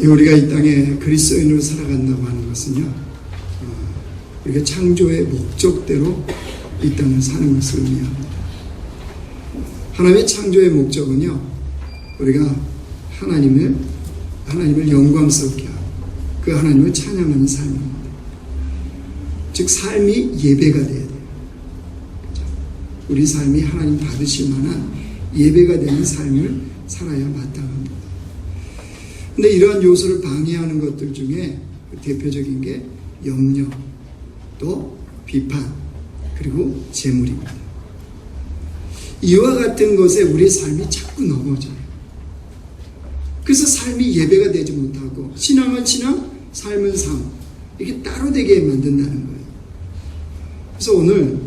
우리가 이 땅에 그리스도인으로 살아간다고 하는 것은요, 우리가 창조의 목적대로 이 땅을 사는 것을 의미합니다. 하나님의 창조의 목적은요, 우리가 하나님을 영광스럽게 하고 그 하나님을 찬양하는 삶입니다. 즉 삶이 예배가 돼야 돼요. 그렇죠? 우리 삶이 하나님 받으실 만한 예배가 되는 삶을 살아야 마땅합니다. 근데 이러한 요소를 방해하는 것들 중에 대표적인 게 염려, 또 비판, 그리고 재물입니다. 이와 같은 것에 우리의 삶이 자꾸 넘어져요. 그래서 삶이 예배가 되지 못하고 신앙은 신앙, 삶은 삶, 이렇게 따로 되게 만든다는 거예요. 그래서 오늘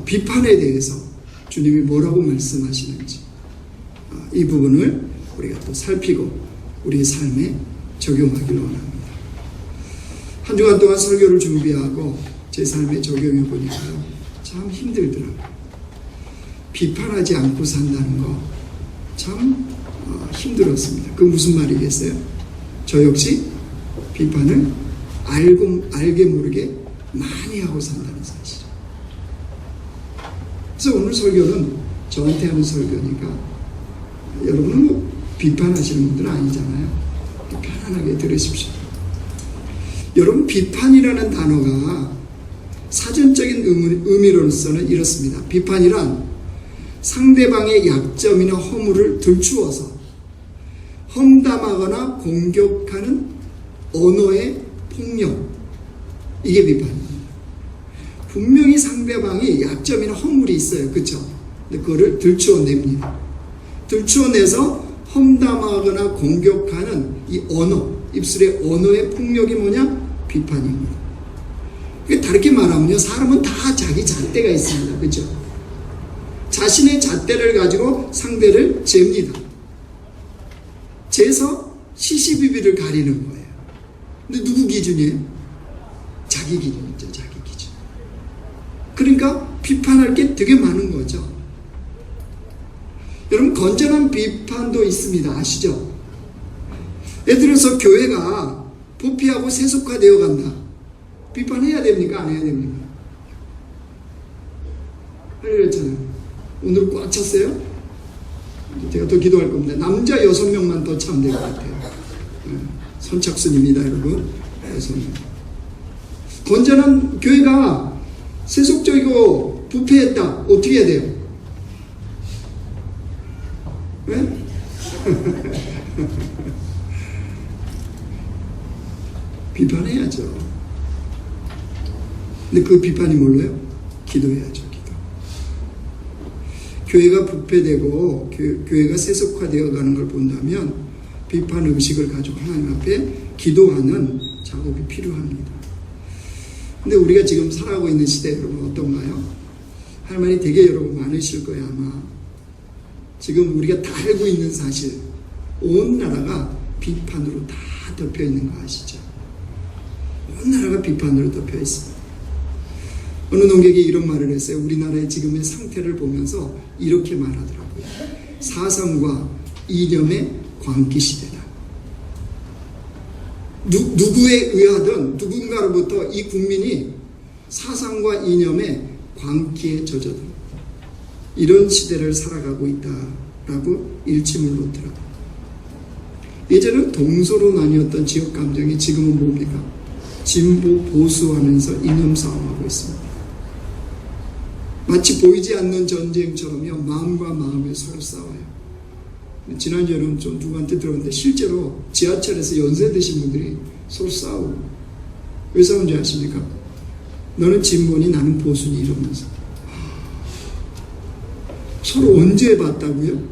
비판에 대해서 주님이 뭐라고 말씀하시는지 이 부분을 우리가 또 살피고 우리의 삶에 적용하기를 원합니다. 한 주간 동안 설교를 준비하고 제 삶에 적용해 보니까요, 참 힘들더라고요. 비판하지 않고 산다는 거 참 힘들었습니다. 그 무슨 말이겠어요? 저 역시 비판을 알게 모르게 많이 하고 산다는 사실이죠. 그래서 오늘 설교는 저한테 하는 설교니까 여러분은 뭐 비판하시는 분들은 아니잖아요. 편안하게 들으십시오. 여러분, 비판이라는 단어가 사전적인 의미로서는 이렇습니다. 비판이란 상대방의 약점이나 허물을 들추어서 험담하거나 공격하는 언어의 폭력, 이게 비판입니다. 분명히 상대방이 약점이나 허물이 있어요. 그렇죠? 근데 그거를 들추어냅니다. 들추어내서 험담하거나 공격하는 이 언어, 입술의 언어의 폭력이 뭐냐? 비판입니다. 다르게 말하면요, 사람은 다 자기 잣대가 있습니다. 그렇죠? 자신의 잣대를 가지고 상대를 잽니다. 재서 시시비비를 가리는 거예요. 근데 누구 기준이에요? 자기 기준이죠. 자기 기준. 그러니까 비판할 게 되게 많은 거죠. 여러분, 건전한 비판도 있습니다. 아시죠? 예를 들어서 교회가 부패하고 세속화되어 간다. 비판해야 됩니까? 안 해야 됩니까? 하려고 했잖아요. 오늘 꽉 찼어요? 제가 더 기도할 겁니다. 남자 6명만 더 차면 될 것 같아요. 선착순입니다, 여러분. 6명. 건전한 교회가 세속적이고 부패했다. 어떻게 해야 돼요? 왜? 비판해야죠. 근데 그 비판이 뭘로요? 기도해야죠. 교회가 부패되고 교회가 세속화되어 가는 걸 본다면 비판 의식을 가지고 하나님 앞에 기도하는 작업이 필요합니다. 근데 우리가 지금 살아가고 있는 시대 여러분 어떤가요? 할 말이 되게 여러분 많으실 거예요. 아마 지금 우리가 다 알고 있는 사실, 온 나라가 비판으로 다 덮여 있는 거 아시죠? 온 나라가 비판으로 덮여 있습니다. 어느 농객이 이런 말을 했어요. 우리나라의 지금의 상태를 보면서 이렇게 말하더라고요. 사상과 이념의 광기 시대다. 누구에 의하든 누군가로부터 이 국민이 사상과 이념의 광기에 젖어든 이런 시대를 살아가고 있다라고 일침을 놓더라고요. 예전은 동서로 나뉘었던 지역 감정이 지금은 뭡니까? 진보 보수하면서 이념 싸움하고 있습니다. 마치 보이지 않는 전쟁처럼요, 마음과 마음이 서로 싸워요. 지난주에 좀 누구한테 들었는데 실제로 지하철에서 연세 드신 분들이 서로 싸우고, 왜 싸운지 아십니까? 너는 진보니 나는 보수니 이러면서. 서로 언제 봤다고요?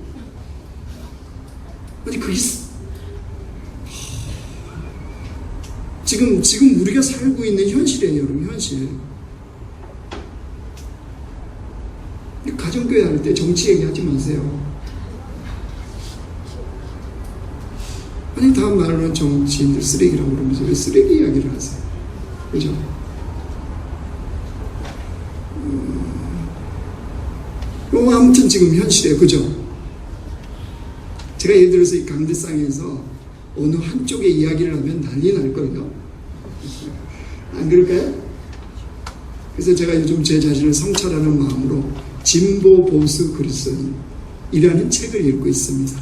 아니 그게 지금 우리가 살고 있는 현실이에요, 여러분. 현실. 가정교회 할 때 정치 얘기하지 마세요. 아니 다음 말로는 정치인들 쓰레기라고 그러면서 왜 쓰레기 이야기를 하세요? 그죠? 아무튼 지금 현실이에요. 그죠? 제가 예를 들어서 이 강대상에서 어느 한쪽의 이야기를 하면 난리 날 거예요. 안 그럴까요? 그래서 제가 요즘 제 자신을 성찰하는 마음으로 진보 보수 그리스도인이라는 책을 읽고 있습니다.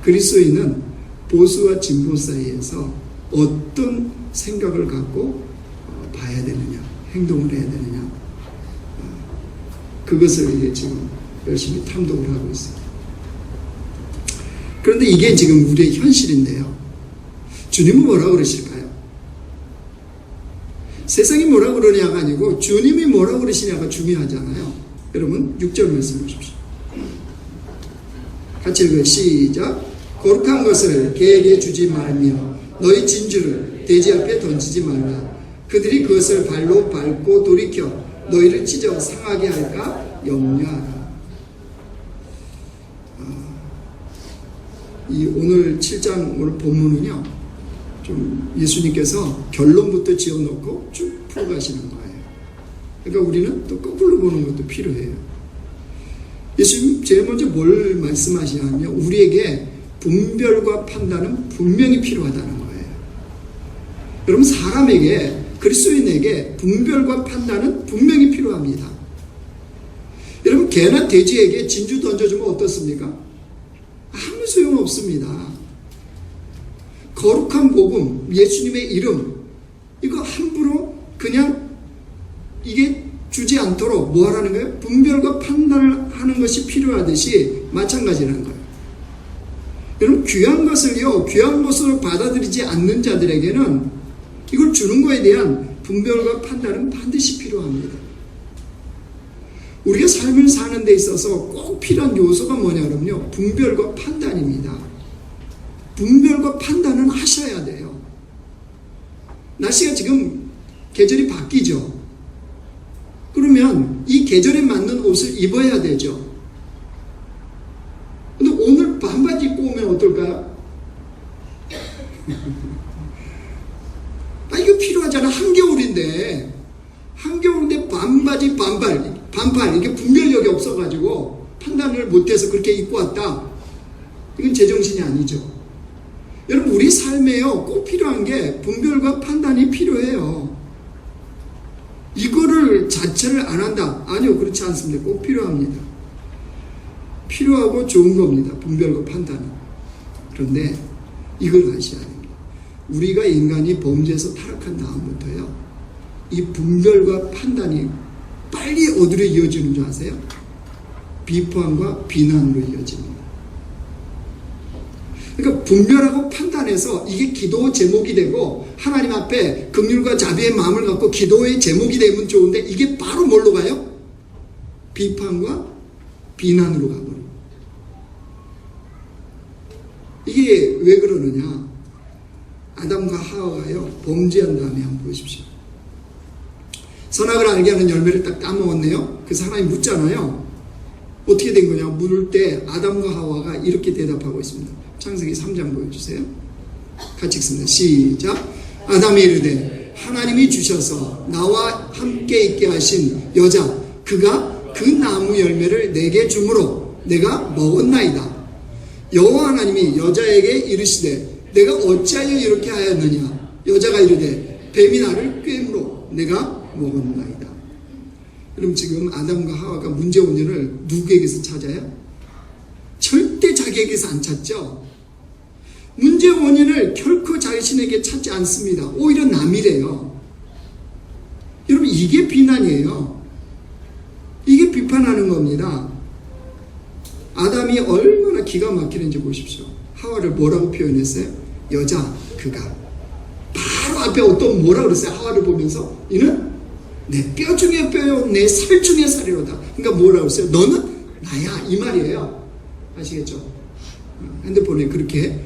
그리스도인은 보수와 진보 사이에서 어떤 생각을 갖고 봐야 되느냐, 행동을 해야 되느냐, 그것을 이제 지금 열심히 탐독을 하고 있습니다. 그런데 이게 지금 우리의 현실인데요. 주님은 뭐라고 그러실까요? 세상이 뭐라고 그러냐가 아니고 주님이 뭐라고 그러시냐가 중요하잖아요. 여러분 6절 말씀 보십시오. 같이 읽어요. 시작. 거룩한 것을 개에게 주지 말며 너희 진주를 돼지 앞에 던지지 말라. 그들이 그것을 발로 밟고 돌이켜 너희를 찢어 상하게 할까 염려하라. 이 오늘 7장 오늘 본문은요, 좀 예수님께서 결론부터 지어놓고 쭉 풀어가시는 거예요. 그러니까 우리는 또 거꾸로 보는 것도 필요해요. 예수님 제일 먼저 뭘 말씀하시냐면 우리에게 분별과 판단은 분명히 필요하다는 거예요. 여러분 사람에게 그리스도인에게 분별과 판단은 분명히 필요합니다. 여러분 개나 돼지에게 진주 던져주면 어떻습니까? 아무 소용없습니다. 거룩한 복음, 예수님의 이름, 이거 함부로 그냥 이게 주지 않도록 뭐 하라는 거예요? 분별과 판단을 하는 것이 필요하듯이 마찬가지라는 거예요. 여러분 귀한 것을요, 귀한 것으로 받아들이지 않는 자들에게는 이걸 주는 거에 대한 분별과 판단은 반드시 필요합니다. 우리가 삶을 사는 데 있어서 꼭 필요한 요소가 뭐냐 그러면요, 분별과 판단입니다. 분별과 판단은 하셔야 돼요. 날씨가 지금 계절이 바뀌죠. 그러면 이 계절에 맞는 옷을 입어야 되죠. 근데 오늘 반바지 입고 오면 어떨까요? 이거 필요하잖아. 한겨울인데 반바지 반팔 이게 분별력이 없어가지고 판단을 못해서 그렇게 입고 왔다. 이건 제정신이 아니죠. 여러분 우리 삶에요 꼭 필요한 게 분별과 판단이 필요해요. 이거를 자체를 안 한다. 아니요, 그렇지 않습니다. 꼭 필요합니다. 필요하고 좋은 겁니다. 분별과 판단은. 그런데 이걸 아셔야 됩니다. 우리가 인간이 범죄에서 타락한 다음부터요, 이 분별과 판단이 빨리 어디로 이어지는 줄 아세요? 비판과 비난으로 이어집니다. 그러니까 분별하고 판단해서 이게 기도 제목이 되고 하나님 앞에 긍휼과 자비의 마음을 갖고 기도의 제목이 되면 좋은데 이게 바로 뭘로 가요? 비판과 비난으로 가버려요. 이게 왜 그러느냐? 아담과 하와가요 범죄한 다음에 한번 보십시오. 선악을 알게 하는 열매를 딱 따먹었네요. 그래서 하나님 묻잖아요. 어떻게 된 거냐? 물을 때 아담과 하와가 이렇게 대답하고 있습니다. 창세기 3장 보여주세요. 같이 읽습니다. 시작. 아담이 이르되 하나님이 주셔서 나와 함께 있게 하신 여자 그가 그 나무 열매를 내게 주므로 내가 먹었나이다. 여호와 하나님이 여자에게 이르시되 내가 어찌하여 이렇게 하였느냐? 여자가 이르되 뱀이 나를 꿰므로 내가 먹었나이다. 그럼 지금 아담과 하와가 문제 원인을 누구에게서 찾아요? 절대 자기에게서 안 찾죠. 문제 원인을 결코 자신에게 찾지 않습니다. 오히려 남이래요. 여러분 이게 비난이에요. 이게 비판하는 겁니다. 아담이 얼마나 기가 막히는지 보십시오. 하와를 뭐라고 표현했어요? 여자 그가. 바로 앞에 어떤 뭐라고 그랬어요? 하와를 보면서 이는 내 뼈 중에 뼈요 내 살 중에 살이로다. 그러니까 뭐라고 했어요? 너는 나야 이 말이에요. 아시겠죠? 핸드폰에 그렇게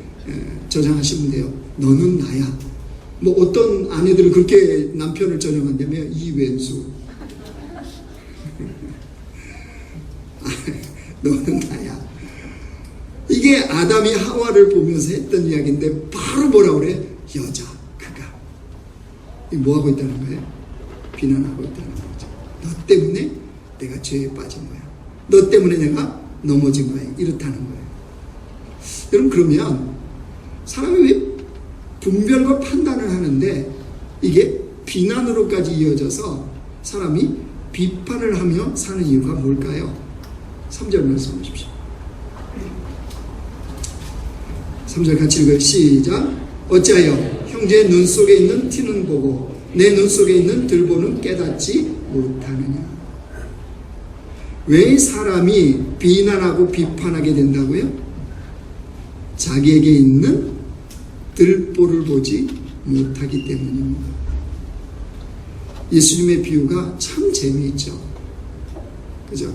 저장하시면 돼요. 너는 나야. 뭐 어떤 아내들은 그렇게 남편을 저장한다면 이왼수. 너는 나야. 이게 아담이 하와를 보면서 했던 이야기인데 바로 뭐라고 그래? 여자 그가. 이 뭐 하고 있다는 거예요? 비난하고 있다는 거죠. 너 때문에 내가 죄에 빠진 거야. 너 때문에 내가 넘어진 거야. 이렇다는 거예요. 여러분 그러면 사람이 왜 분별과 판단을 하는데 이게 비난으로까지 이어져서 사람이 비판을 하며 사는 이유가 뭘까요? 3절 말씀 보십시오. 3절 같이 읽어요. 시작. 어찌하여 형제의 눈 속에 있는 티는 보고 내 눈 속에 있는 들보는 깨닫지 못하느냐. 왜 사람이 비난하고 비판하게 된다고요? 자기에게 있는 들보를 보지 못하기 때문입니다. 예수님의 비유가 참 재미있죠. 그죠?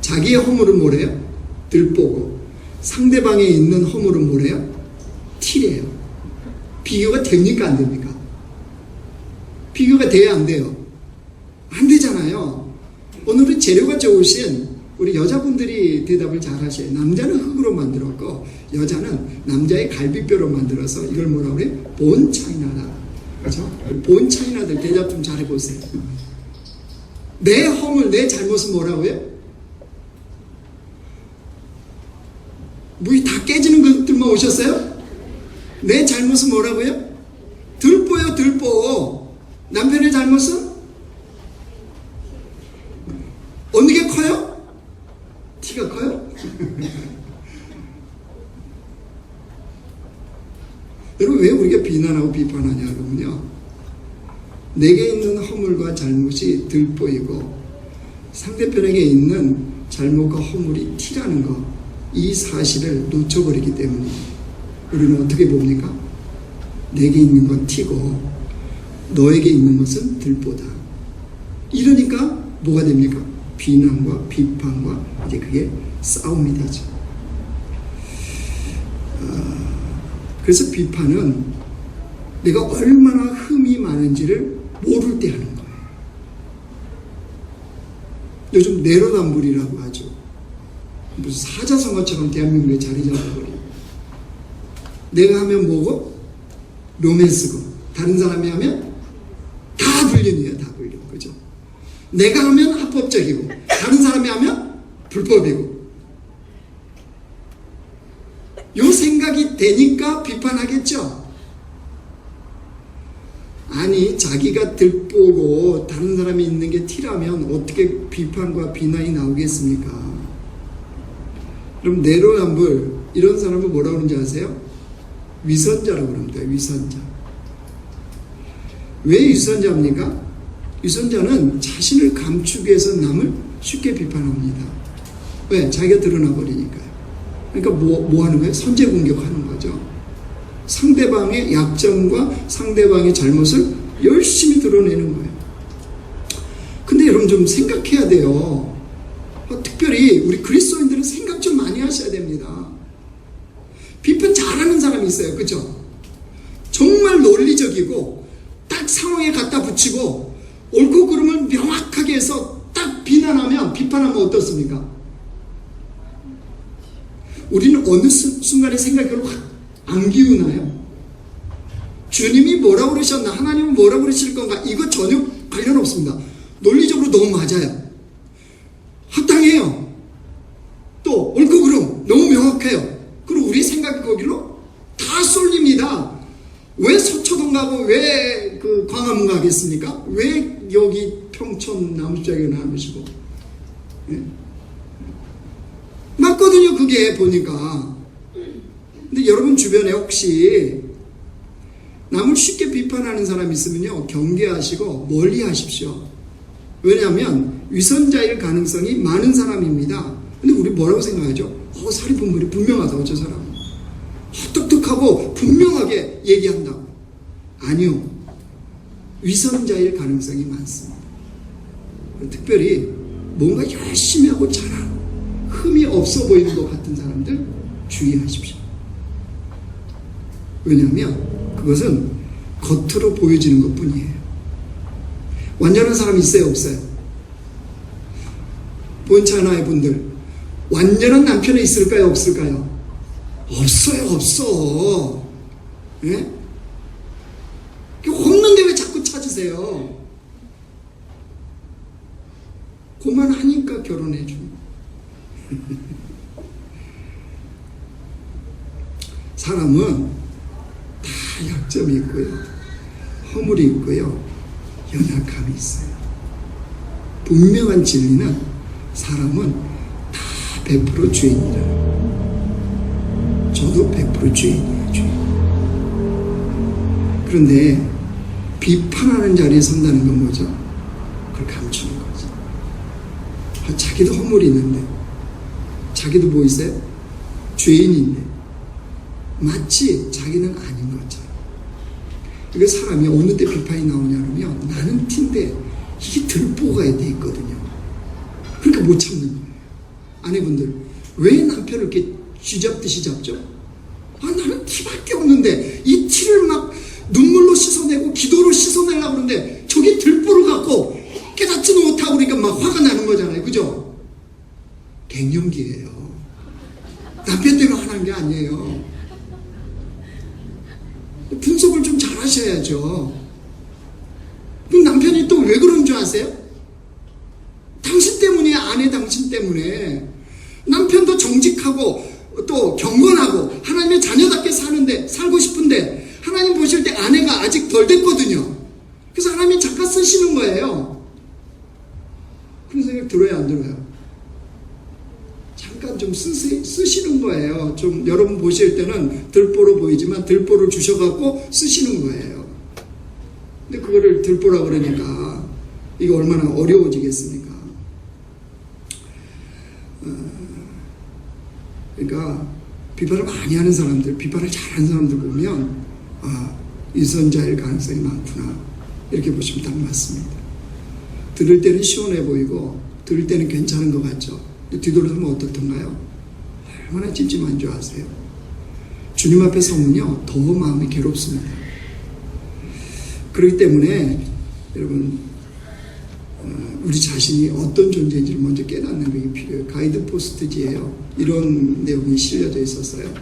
자기의 허물은 뭐래요? 들보고 상대방에 있는 허물은 뭐래요? 티래요. 비교가 됩니까? 안 됩니까? 비교가 돼야 안 돼요? 안 되잖아요. 오늘은 재료가 좋으신 우리 여자분들이 대답을 잘 하셔요. 남자는 흙으로 만들었고 여자는 남자의 갈비뼈로 만들어서 이걸 뭐라고 그래요? 본 차이나다. 그렇죠? 본 차이나들 대답 좀 잘 해보세요. 내 허물, 내 잘못은 뭐라고요? 물이 다 깨지는 것들만 오셨어요? 내 잘못은 뭐라고요? 들보요, 들보. 남편의 잘못은? 어느 게 커요? 티가 커요? 여러분, 왜 우리가 비난하고 비판하냐 그러면요, 내게 있는 허물과 잘못이 들보이고 상대편에게 있는 잘못과 허물이 티라는 거, 이 사실을 놓쳐버리기 때문에 우리는 어떻게 봅니까? 내게 있는 건 티고 너에게 있는 것은 들보다. 이러니까 뭐가 됩니까? 비난과 비판과 이제 그게 싸움이 되죠. 그래서 비판은 내가 얼마나 흠이 많은지를 모를 때 하는 거예요. 요즘 내로남불이라고 하죠. 무슨 사자성어처럼 대한민국에 자리 잡아버려요. 내가 하면 뭐고? 로맨스고, 다른 사람이 하면 다 불륜이에요. 다 불륜. 그죠? 내가 하면 합법적이고 다른 사람이 하면 불법이고. 요 생각이 되니까 비판하겠죠. 아니, 자기가 들보고 다른 사람이 있는 게 티라면 어떻게 비판과 비난이 나오겠습니까? 그럼 내로남불, 이런 사람을 뭐라고 그러는지 아세요? 위선자라고 그럽니다. 위선자. 왜 위선자입니까? 위선자는 자신을 감추기 위해서 남을 쉽게 비판합니다. 왜? 자기가 드러나 버리니까요. 그러니까 뭐 하는 거예요? 선제 공격하는 거죠. 상대방의 약점과 상대방의 잘못을 열심히 드러내는 거예요. 근데 여러분 좀 생각해야 돼요. 특별히 우리 그리스도인들은 생각 좀 많이 하셔야 됩니다. 비판 잘하는 사람이 있어요. 그죠? 정말 논리적이고 딱 상황에 갖다 붙이고 옳고 그름을 명확하게 해서 딱 비난하면, 비판하면 어떻습니까? 우리는 어느 순간에 생각이 별로 안 기우나요? 주님이 뭐라고 그러셨나? 하나님은 뭐라고 그러실 건가? 이거 전혀 관련 없습니다. 논리적으로 너무 맞아요. 합당해요. 또 옳고 그름 너무 명확해요. 그리고 우리 생각이 거기로 다 쏠립니다. 왜 서초동 가고 왜 그 광화문 가겠습니까? 왜 여기 평촌 남수자에 나는 것이고? 네? 맞거든요, 그게 보니까. 근데 여러분 주변에 혹시 남을 쉽게 비판하는 사람 있으면요, 경계하시고 멀리 하십시오. 왜냐하면 위선자일 가능성이 많은 사람입니다. 근데 우리 뭐라고 생각하죠? 사리 분별이 분명하다고, 저 사람은. 똑똑하고 분명하게 얘기한다고. 아니요. 위선자일 가능성이 많습니다. 특별히 뭔가 열심히 하고 잘하고 흠이 없어 보이는 것 같은 사람들 주의하십시오. 왜냐하면 그것은 겉으로 보여지는 것 뿐이에요. 완전한 사람이 있어요, 없어요? 본차나의 분들, 완전한 남편이 있을까요, 없을까요? 없어요, 없어. 예? 없는데 왜 자꾸 찾으세요? 그만하니까 결혼해줘. 사람은 다 약점이 있고요, 허물이 있고요, 연약함이 있어요. 분명한 진리는 사람은 다 100% 죄인이라. 저도 100% 죄인이에요, 죄인. 그런데 비판하는 자리에 선다는 건 뭐죠? 그걸 감추는 거죠. 자기도 허물이 있는데, 자기도 뭐 있어요? 죄인인데, 마치 자기는 아닌 것처럼. 그러니까 사람이 어느 때 비판이 나오냐 그러면 나는 티인데 이게 들보가 돼 있거든요. 그러니까 못 참는 거예요. 아내분들, 왜 남편을 이렇게 쥐잡듯이 잡죠? 나는 티밖에 없는데 이 티를 막 눈물로 씻어내고 기도로 씻어내려고 그러는데 저게 들보를 갖고 깨닫지도 못하고 그러니까 막 화가 나는 거잖아요. 그죠? 갱년기예요. 남편 때문에 화난 게 아니에요. 분석을 좀 잘 하셔야죠. 그럼 남편이 또 왜 그런 줄 아세요? 당신 때문이에요. 아내 당신 때문에. 남편도 정직하고 또 경건하고 하나님의 자녀답게 살고 싶은데 하나님 보실 때 아내가 아직 덜 됐거든요. 그래서 하나님이 잠깐 쓰시는 거예요. 그런 생각 들어요, 안 들어요? 잠깐 좀 쓰시는 거예요. 좀 여러분 보실 때는 들보로 보이지만 들보를 주셔갖고 쓰시는 거예요. 근데 그거를 들보라 그러니까 이거 얼마나 어려워지겠습니까? 그러니까 비판을 많이 하는 사람들, 비판을 잘하는 사람들 보면 유선자일 가능성이 많구나 이렇게 보시면 딱 맞습니다. 들을 때는 시원해 보이고 들을 때는 괜찮은 것 같죠. 뒤돌아서면 어떻던가요? 얼마나 찜찜한 줄 아세요? 주님 앞에 서면요 더 마음이 괴롭습니다. 그렇기 때문에 여러분 우리 자신이 어떤 존재인지를 먼저 깨닫는 것이 필요해요. 가이드 포스트지에요. 이런 내용이 실려져 있었어요.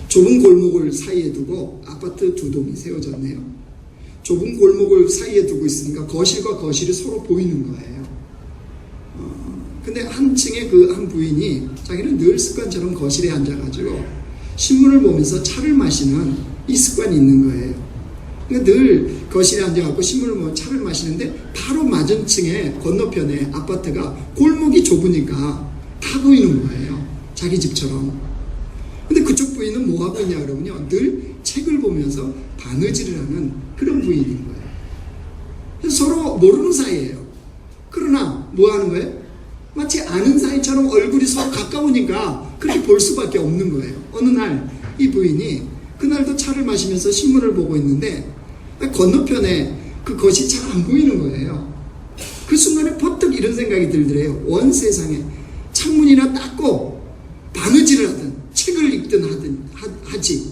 좁은 골목을 사이에 두고 아파트 2동이 세워졌네요. 좁은 골목을 사이에 두고 있으니까 거실과 거실이 서로 보이는 거예요. 근데 한 층에 그 한 부인이 자기는 늘 습관처럼 거실에 앉아가지고 신문을 보면서 차를 마시는 이 습관이 있는 거예요. 그러니까 늘 거실에 앉아갖고 신문을 보면 차를 마시는데 바로 맞은층에 건너편에 아파트가 골목이 좁으니까 다 보이는 거예요. 자기 집처럼. 근데 그쪽 부인은 뭐 하고 있냐 그러면요. 늘 책을 보면서 바느질을 하는 그런 부인인 거예요. 그래서 서로 모르는 사이예요. 그러나 뭐 하는 거예요? 마치 아는 사이처럼 얼굴이 서로 가까우니까 그렇게 볼 수밖에 없는 거예요. 어느 날 이 부인이 그날도 차를 마시면서 신문을 보고 있는데 건너편에 그 것이 잘 안 보이는 거예요. 그 순간에 퍼뜩 이런 생각이 들더래요. 원 세상에 창문이나 닦고 바느질을 하든 책을 읽든 하지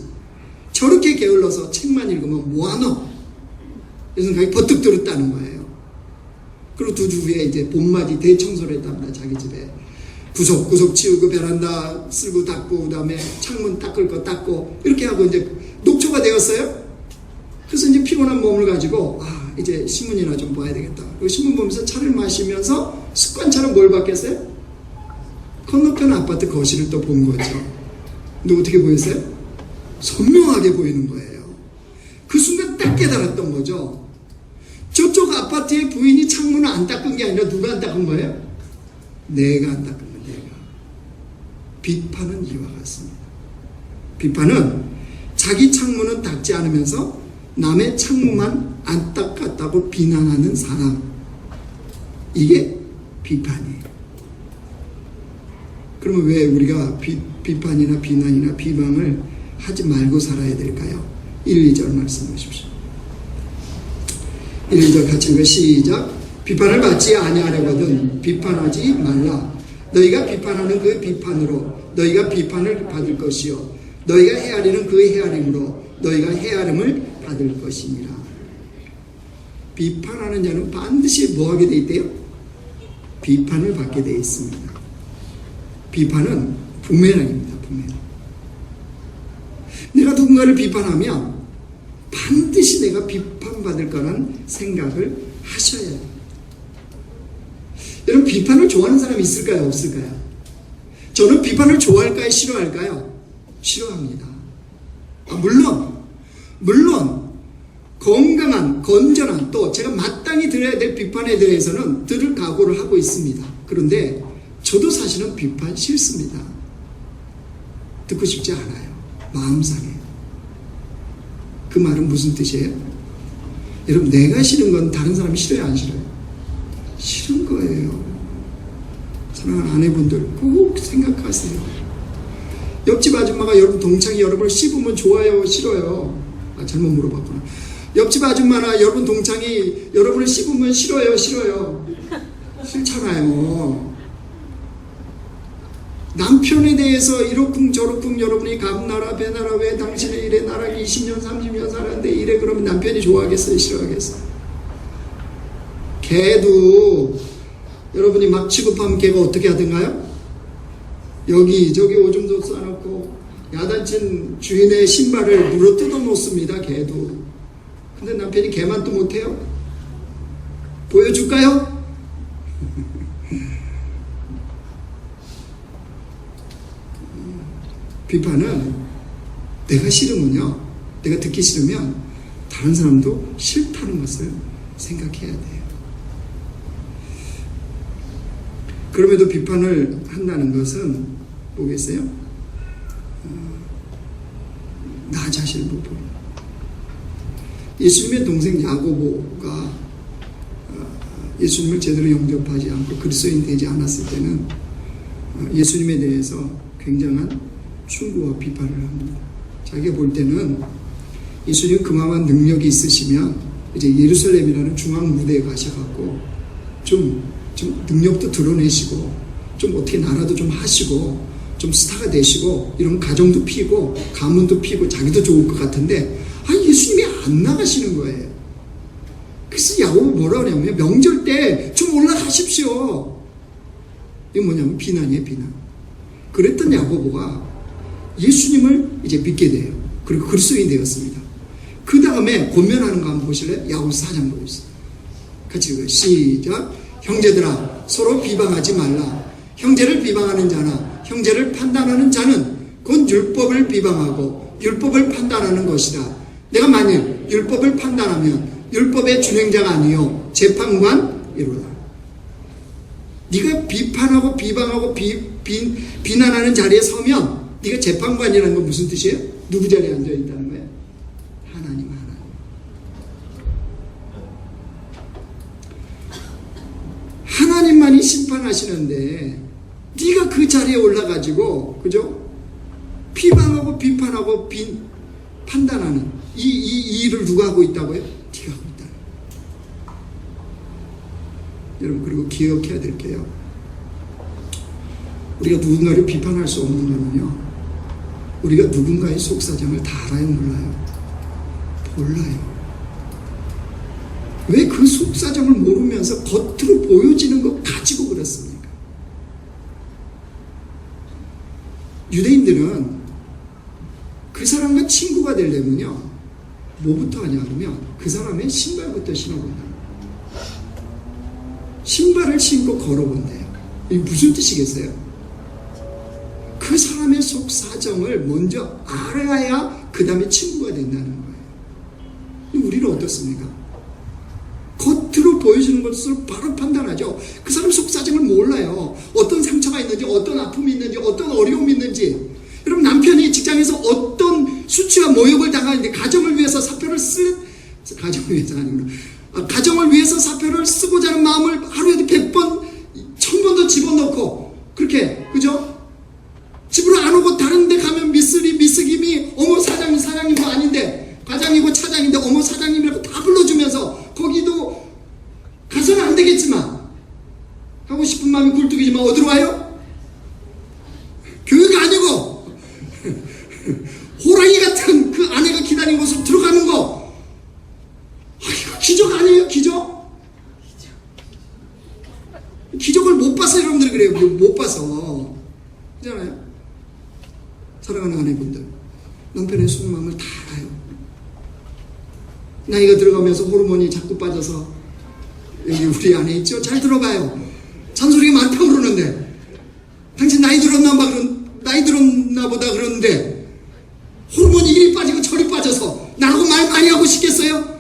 저렇게 게을러서 책만 읽으면 뭐하노? 이 생각이 퍼뜩 들었다는 거예요. 그리고 2주 후에 이제 봄맞이 대청소를 했답니다. 자기 집에 구석구석 치우고 베란다 쓸고 닦고 그다음에 창문 닦을 거 닦고 이렇게 하고 이제 녹초가 되었어요. 그래서 이제 피곤한 몸을 가지고 이제 신문이나 좀 봐야 되겠다. 그리고 신문 보면서 차를 마시면서 습관처럼 뭘 봤겠어요? 건너편 아파트 거실을 또 본 거죠. 근데 어떻게 보였어요? 선명하게 보이는 거예요. 그 순간 딱 깨달았던 거죠. 저쪽 아파트의 부인이 창문을 안 닦은 게 아니라 누가 안 닦은 거예요? 내가 안 닦은 거예요. 내가. 비판은 이와 같습니다. 비판은 자기 창문은 닦지 않으면서 남의 창문만 안 닦았다고 비난하는 사람. 이게 비판이에요. 그러면 왜 우리가 비판이나 비난이나 비방을 하지 말고 살아야 될까요? 1, 2절 말씀해 주십시오. 1, 2절 같이 읽어 시작. 비판을 받지 아니하려거든 비판하지 말라. 너희가 비판하는 그 비판으로 너희가 비판을 받을 것이요 너희가 헤아리는 그 헤아림으로 너희가 헤아림을 받을 것이니라. 비판하는 자는 반드시 뭐하게 돼 있대요? 비판을 받게 돼 있습니다. 비판은 부메랑입니다. 부메랑. 내가 누군가를 비판하면 반드시 내가 비판받을 거라는 생각을 하셔야 해요. 여러분 비판을 좋아하는 사람이 있을까요? 없을까요? 저는 비판을 좋아할까요? 싫어할까요? 싫어합니다. 물론 건강한, 건전한, 또 제가 마땅히 들어야 될 비판에 대해서는 들을 각오를 하고 있습니다. 그런데 저도 사실은 비판 싫습니다. 듣고 싶지 않아요. 마음상에. 그 말은 무슨 뜻이에요? 여러분, 내가 싫은 건 다른 사람이 싫어요, 안 싫어요? 싫은 거예요. 사랑하는 아내분들 꼭 생각하세요. 옆집 아줌마가 여러분 동창이 여러분을 씹으면 좋아요, 싫어요? 잘못 물어봤구나. 옆집 아줌마나 여러분 동창이 여러분을 씹으면 싫어요, 싫어요? 싫잖아요. 남편에 대해서 이러쿵 저러쿵 여러분이 감나라 배나라 왜 당신의 일에 나랑 20년 30년 살았는데 이래 그러면 남편이 좋아하겠어요, 싫어하겠어요? 개도 여러분이 막 취급하면 개가 어떻게 하던가요? 여기저기 오줌도 싸놓고 야단친 주인의 신발을 물어 뜯어 놓습니다. 개도. 근데 남편이 개만 또 못해요? 보여줄까요? 비판은 내가 싫으면요, 내가 듣기 싫으면 다른 사람도 싫다는 것을 생각해야 돼요. 그럼에도 비판을 한다는 것은 뭐겠어요? 나 자신을 못 보는. 예수님의 동생 야고보가 예수님을 제대로 영접하지 않고 그리스도인 되지 않았을 때는 예수님에 대해서 굉장한 충고와 비판을 합니다. 자기가 볼 때는 예수님 그만한 능력이 있으시면 이제 예루살렘이라는 중앙 무대에 가셔갖고 좀 능력도 드러내시고 좀 어떻게 나라도 좀 하시고 좀 스타가 되시고 이런 가정도 피고 가문도 피고 자기도 좋을 것 같은데 예수님이 안 나가시는 거예요. 그래서 야고보 뭐라 그러냐면 명절 때 좀 올라가십시오. 이게 뭐냐면 비난이에요, 비난. 그랬던 야고보가 예수님을 이제 믿게 돼요. 그리고 그리스도인이 되었습니다. 그 다음에 권면하는 거 한번 보실래요? 야고보서 4장 보겠습니다. 같이 읽어요. 시작. 형제들아 서로 비방하지 말라. 형제를 비방하는 자나 형제를 판단하는 자는 곧 율법을 비방하고 율법을 판단하는 것이다. 내가 만일 율법을 판단하면 율법의 준행자가 아니요 재판관이로다. 네가 비판하고 비방하고 비난하는 자리에 서면 네가 재판관이라는 건 무슨 뜻이에요? 누구 자리에 앉아있다는 거예요? 하나님. 하나님만이 심판하시는데 네가 그 자리에 올라가지고 그죠? 비방하고 비판하고 판단하는 이 일을 누가 하고 있다고요? 네가 하고 있다. 여러분, 그리고 기억해야 될 게요, 우리가 누군가를 비판할 수 없는 거는요, 우리가 누군가의 속사정을 다 알아요, 몰라요? 몰라요. 왜 그 속사정을 모르면서 겉으로 보여지는 것 가지고 그렇습니까? 유대인들은 그 사람과 친구가 되려면요, 뭐부터 하냐 하면 그 사람의 신발부터 신어본다. 신발을 신고 걸어본대요. 이게 무슨 뜻이겠어요? 그 사람의 속사정을 먼저 알아야 그 다음에 친구가 된다는 거예요. 우리는 어떻습니까? 겉으로 보여주는 것으로 바로 판단하죠. 그 사람 속사정을 몰라요. 어떤 상처가 있는지, 어떤 아픔이 있는지, 어떤 어려움이 있는지. 여러분, 남편이 직장에서 어떤 수치와 모욕을 당하는데 가정을 위해서 사표를 가정을 위해서 아니구나. 가정을 위해서 사표를 쓰고자 하는 마음을 하루에도 100번, 1000번도 집어넣고 그렇게, 그죠? 집으로 안 오고 다른 데 가면 미스김이 어머 사장님도 아닌데 과장이고 차장인데 어머 사장님이라고 다 불러주면서 거기도 가서는 안 되겠지만 하고 싶은 마음이 굴뚝이지만 어디로 와요? 교회가 아니고 호랑이 같은 그 아내가 기다리는 곳으로 들어가는 거, 이거 기적 아니에요? 기적을 못 봐서 여러분들이 그래요. 못 봐서. 그렇잖아요? 사랑하는 아내분들, 남편의 속마음을 다 알아요. 나이가 들어가면서 호르몬이 자꾸 빠져서, 여기 우리 안에 있죠? 잘 들어봐요. 잔소리가 많다고 그러는데, 당신 나이 들었나 보다 그러는데, 빠져서 나하고 말 많이 하고 싶겠어요?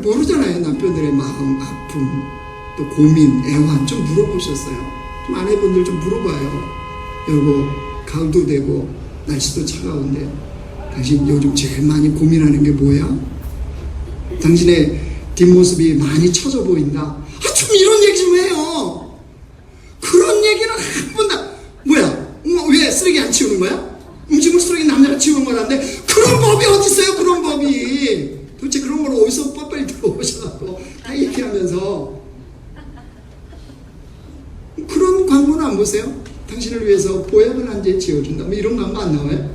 모르잖아요. 남편들의 마음, 아픔, 또 고민, 애환 좀 물어보셨어요? 좀 아내분들 좀 물어봐요. 여보, 가을도 되고 날씨도 차가운데 당신 요즘 제일 많이 고민하는 게 뭐야? 당신의 뒷모습이 많이 처져 보인다. 좀 이런 얘기 좀 해요. 그런 얘기는 한 번도. 뭐야? 왜 쓰레기 안 치우는 거야? 음식물 쓰레기 남자가 치우는 거라는데 그런 법이 어디 있어요? 그런 법이. 도대체 그런 걸 어디서 빨리 들어오셔갖고 다 얘기하면서. 그런 광고는 안 보세요? 당신을 위해서 보약을 한 제 지어준다. 뭐 이런 광고 안 나와요?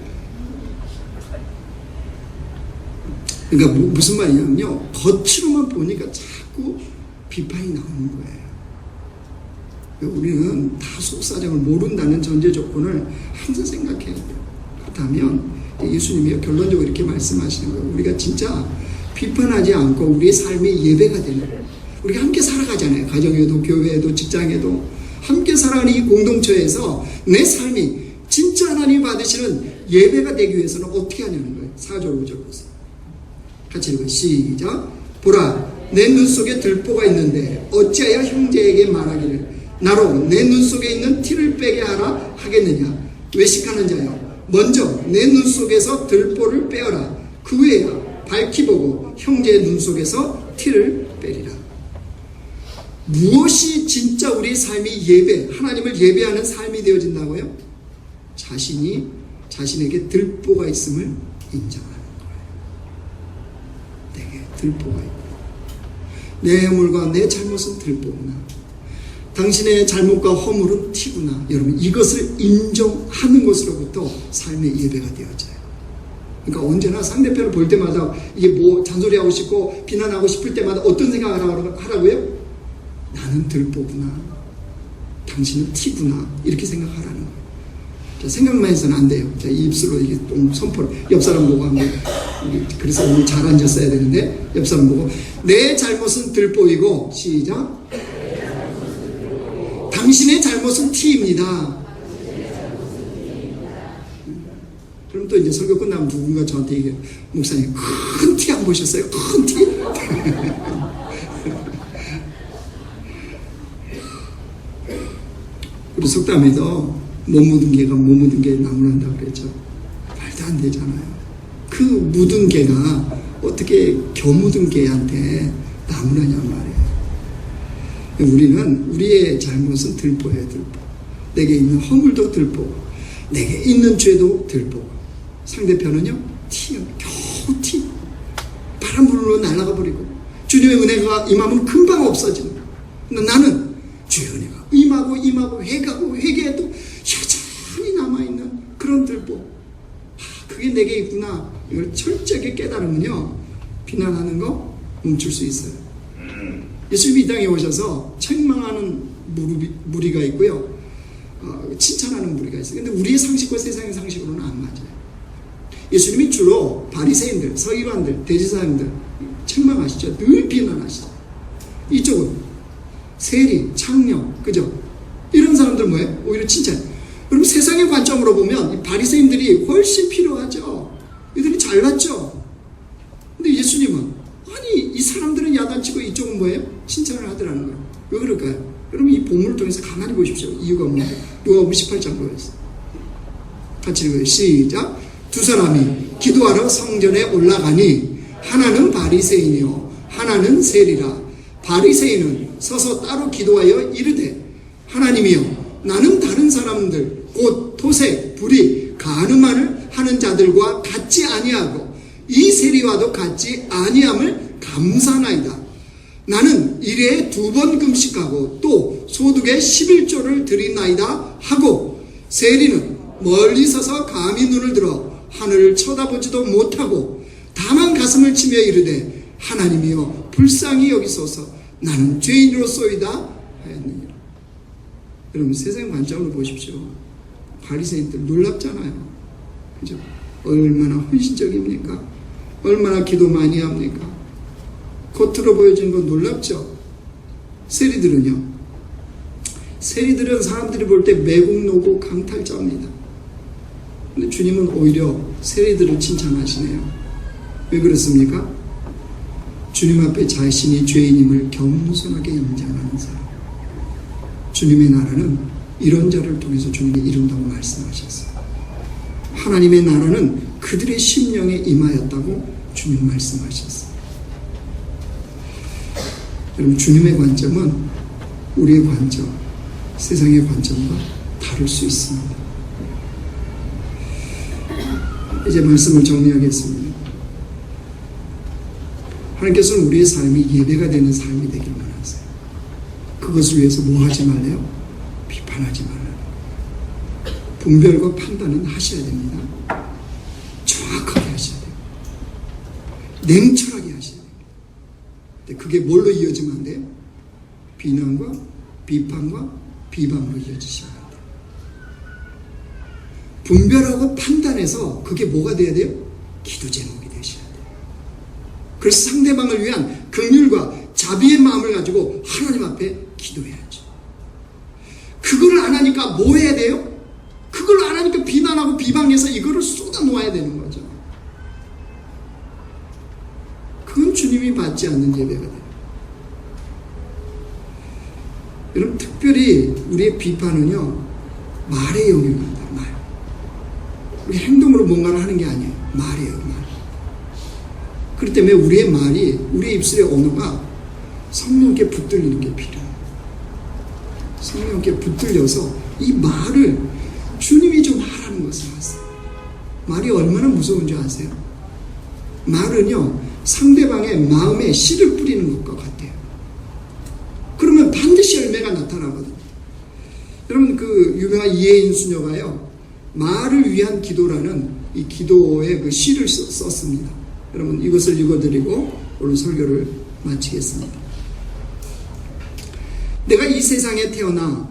그러니까 무슨 말이냐면요, 겉으로만 보니까 자꾸 비판이 나오는 거예요. 우리는 다 속사정을 모른다는 전제 조건을 항상 생각해야 돼요. 그렇다면 예수님이 결론적으로 이렇게 말씀하시는 거예요. 우리가 진짜 비판하지 않고 우리의 삶이 예배가 되는 거예요. 우리가 함께 살아가잖아요. 가정에도 교회에도 직장에도 함께 살아가는 이 공동체에서 내 삶이 진짜 하나님 받으시는 예배가 되기 위해서는 어떻게 하냐는 거예요. 4절 5절 보세요. 같이 읽어요. 시작. 보라, 내 눈 속에 들보가 있는데 어찌하여 형제에게 말하기를 나로 내 눈 속에 있는 티를 빼게 하라 하겠느냐. 외식하는 자여, 먼저 내 눈 속에서 들보를 빼어라. 그 후에야 밝히 보고 형제의 눈 속에서 티를 빼리라. 무엇이 진짜 우리의 삶이 예배, 하나님을 예배하는 삶이 되어진다고요? 자신에게 들보가 있음을 인정하는 거예요. 내게 들보가 있고 내 허물과 내 잘못은 들보구나. 당신의 잘못과 허물은 티구나. 여러분, 이것을 인정하는 것으로부터 삶의 예배가 되어져요. 그러니까 언제나 상대편을 볼 때마다 이게 뭐 잔소리하고 싶고 비난하고 싶을 때마다 어떤 생각을 하라고요? 나는 들보구나. 당신은 티구나. 이렇게 생각하라는 거예요. 자, 생각만 해서는 안 돼요. 자, 입술로 이게 좀 선포를. 옆 사람 보고 한번. 그래서 오늘 잘 앉았어야 되는데, 옆 사람 보고. 내 잘못은 들보이고, 시작. 당신의 잘못은 티입니다. 그럼 또 이제 설교 끝나면 누군가 저한테 얘기해요. 목사님, 큰 티 안 보셨어요? 큰 티? 우리 속담에도 못 묻은 개가 못 묻은 개 나무란다고 그랬죠. 말도 안 되잖아요. 그 묻은 개가 어떻게 겨 묻은 개한테 나무라냐 말이에요. 우리는 우리의 잘못은 들보예요. 들보. 내게 있는 허물도 들보, 내게 있는 죄도 들보. 상대편은요, 티요. 겨우 티. 바람 불러 날아가 버리고 주님의 은혜가 임하면 금방 없어지는 거예요. 근데 나는 주의 은혜가 임하고 회개해도 여전히 남아있는 그런 들보. 그게 내게 있구나. 이걸 철저하게 깨달으면요, 비난하는 거 멈출 수 있어요. 예수님이 이 땅에 오셔서 책망하는 무리가 있고요, 칭찬하는 무리가 있어요. 근데 우리의 상식과 세상의 상식으로는 안 맞아요. 예수님이 주로 바리새인들, 서기관들, 대제사장들 책망하시죠. 늘 비난하시죠. 이쪽은 세리, 창녀, 그죠? 이런 사람들 뭐예요? 오히려 칭찬. 그럼 세상의 관점으로 보면 이 바리새인들이 훨씬 필요하죠. 이들이 잘났죠. 근데 예수님은 아니, 이 사람들은 야단치고 이쪽은 뭐예요? 칭찬을 하더라는 거예요. 왜 그럴까요? 그러면 이 본문을 통해서 가만히 보십시오. 이유가 뭔데? 누가복음 18장 보였어요. 같이 읽어요. 시작. 두 사람이 기도하러 성전에 올라가니 하나는 바리새인이요 하나는 세리라. 바리새인은 서서 따로 기도하여 이르되 하나님이여, 나는 다른 사람들 곧 토색, 불의, 간음을 하는 자들과 같지 아니하고 이 세리와도 같지 아니함을 감사나이다. 나는 일에 2번 금식하고 또 소득의 11조를 드리나이다 하고, 세리는 멀리 서서 감히 눈을 들어 하늘을 쳐다보지도 못하고 다만 가슴을 치며 이르되 하나님이여, 불쌍히 여기소서, 나는 죄인으로소이다 하였느니라. 여러분, 세상 관점으로 보십시오. 바리새인들 놀랍잖아요. 그죠? 얼마나 헌신적입니까? 얼마나 기도 많이 합니까? 겉으로 보여지는 건 놀랍죠? 세리들은 사람들이 볼 때 매국노고 강탈자입니다. 근데 주님은 오히려 세리들을 칭찬하시네요. 왜 그렇습니까? 주님 앞에 자신이 죄인임을 겸손하게 인정하는 사람. 주님의 나라는 이런 자를 통해서 주님이 이룬다고 말씀하셨어요. 하나님의 나라는 그들의 심령에 임하였다고 주님 말씀하셨어요. 여러분, 주님의 관점은 우리의 관점, 세상의 관점과 다를 수 있습니다. 이제 말씀을 정리하겠습니다. 하나님께서는 우리의 삶이 예배가 되는 삶이 되길 원하세요. 그것을 위해서 뭐 하지 말래요? 비판하지 말라요. 분별과 판단은 하셔야 됩니다. 정확하게 하셔야 돼요. 냉철하게 하셔야 돼요. 근데 그게 뭘로 이어지면 안 돼요? 비난과 비판과 비방으로 이어지시면 안 돼요. 분별하고 판단해서 그게 뭐가 돼야 돼요? 기도 제목이 되셔야 돼요. 그래서 상대방을 위한 긍휼과 자비의 마음을 가지고 하나님 앞에 기도해야죠. 그걸 안 하니까 뭐 해야 돼요? 그걸 안 하니까 비난하고 비방해서 이거를 쏟아 놓아야 되는 거죠. 그건 주님이 받지 않는 예배가 돼요. 여러분, 특별히 우리의 비판은요, 말의 영역입니다. 말. 우리 행동으로 뭔가를 하는 게 아니에요. 말이에요. 말. 그렇기 때문에 우리의 말이, 우리의 입술의 언어가 성령께 붙들리는 게 필요해요. 성령께 붙들려서 이 말을 주님이 좀 하라는 것을 하세요. 말이 얼마나 무서운 줄 아세요? 말은요, 상대방의 마음에 씨를 뿌리는 것과 같아요. 그러면 반드시 열매가 나타나거든요. 여러분, 그 유명한 이혜인 수녀가요, 말을 위한 기도라는 이 기도의 그 시를 썼습니다. 여러분, 이것을 읽어드리고 오늘 설교를 마치겠습니다. 내가 이 세상에 태어나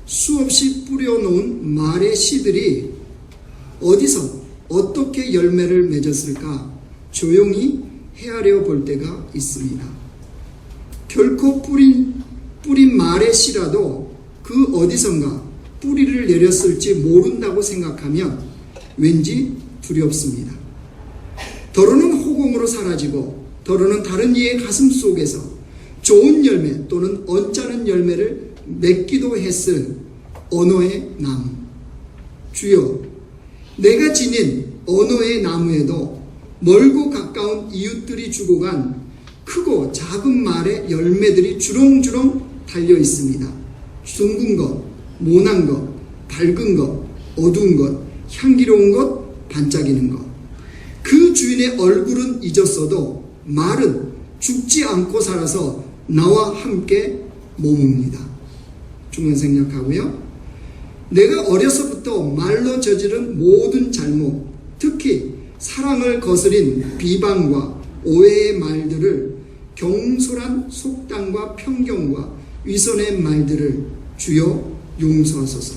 수없이 뿌려놓은 말의 씨들이 어디서 어떻게 열매를 맺었을까 조용히 헤아려 볼 때가 있습니다. 결코 뿌린 말의 씨라도 그 어디선가 뿌리를 내렸을지 모른다고 생각하면 왠지 두렵습니다. 더러는 호공으로 사라지고 더러는 다른 이의 가슴 속에서 좋은 열매 또는 언짢은 열매를 맺기도 했을 언어의 나무. 주여, 내가 지닌 언어의 나무에도 멀고 가까운 이웃들이 주고 간 크고 작은 말의 열매들이 주렁주렁 달려 있습니다. 둥근 것, 모난 것, 밝은 것, 어두운 것, 향기로운 것, 반짝이는 것. 그 주인의 얼굴은 잊었어도 말은 죽지 않고 살아서 나와 함께 머뭅니다. 중간 생략하고요. 내가 어려서부터 말로 저지른 모든 잘못, 특히 사랑을 거스린 비방과 오해의 말들을, 경솔한 속담과 편견과 위선의 말들을 주여 용서하소서.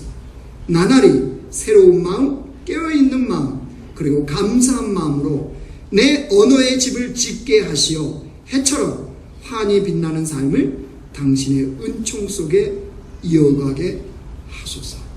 나날이 새로운 마음, 깨어있는 마음, 그리고 감사한 마음으로 내 언어의 집을 짓게 하시어 해처럼 환히 빛나는 삶을 당신의 은총 속에 이어가게 하소서.